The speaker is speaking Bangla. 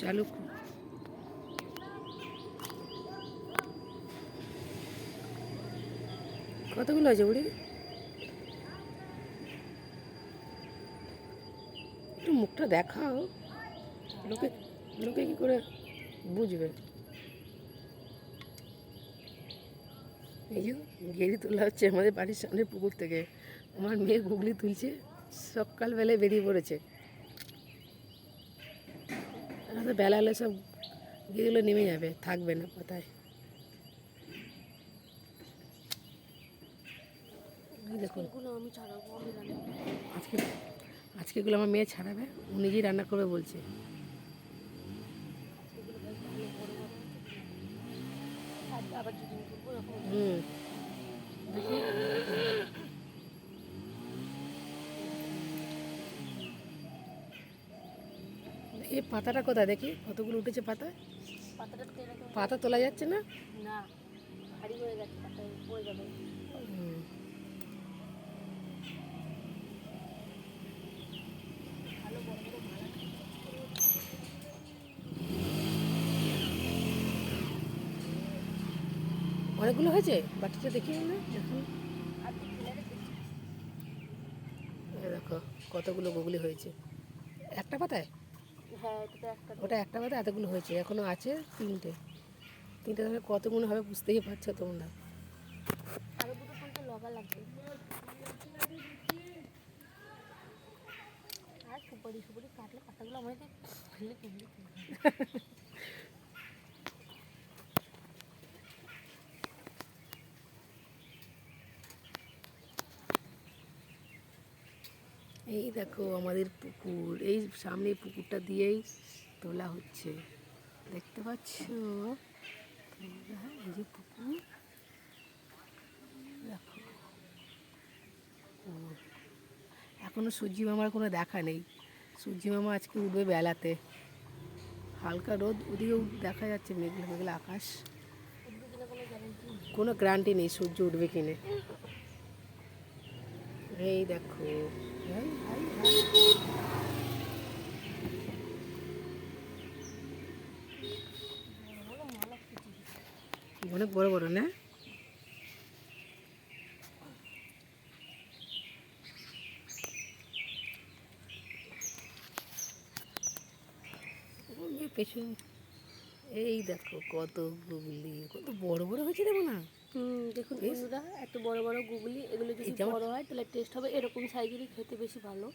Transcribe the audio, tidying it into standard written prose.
চালু কতগুলো আছে বুড়ি? একটু মুখটা দেখাও, লোকে লোকে কি করে বুঝবে? এই যে গেড়ি তোলা হচ্ছে আমাদের বাড়ির সামনে পুকুর থেকে। আমার মেয়ে গুগলি তুলছে, সকালবেলায় বেরিয়ে পড়েছে। আমাদের বেলা হলে সব গেড়িগুলো নেমে যাবে, থাকবে না পাতায়। দেখুন আজকে আজকেগুলো আমার মেয়ে ছাড়াবে, ও নিজেই রান্না করবে বলছে। হুম, দেখি এই পাতাটা কোথায় দেখি, কতগুলো উঠেছে পাতা? পাতা তোলা যাচ্ছে না। হুম, অনেকগুলো হয়েছে, বাটিটা দেখি না দেখুন। দেখো কতগুলো গুগলি হয়েছে একটা পাতায়। ওটা একটা পাতায় এতগুলো হয়েছে, এখনো আছে তিনটে। তাহলে কতগুলো হবে বুঝতেই পারছো তোমরা। এই দেখো আমাদের পুকুর, এই সামনে পুকুরটা দিয়েই তোলা হচ্ছে, দেখতে পাচ্ছ তোমরা? এই যে পুকুর, দেখো এখনো সূর্যি মামার কোনো দেখা নেই। সূর্যি মামা আজকে উঠবে বেলাতে, হালকা রোদ ওদিকেও দেখা যাচ্ছে, মেঘলা মেঘলা আকাশ। কোনো গ্যারান্টি নেই সূর্য উঠবে কিনে। এই দেখো, হাই হাই হাই, অনেক বড় বড় না? পেছন এই দেখো কত গুগলি, কত বড় বড় হয়েছে দেবো না। দেখুন বন্ধুরা, এত বড় বড় গুগলি, এগুলো যদি বড় হয় তাহলে টেস্ট হবে। এরকম সাইজেরই খেতে বেশি ভালো।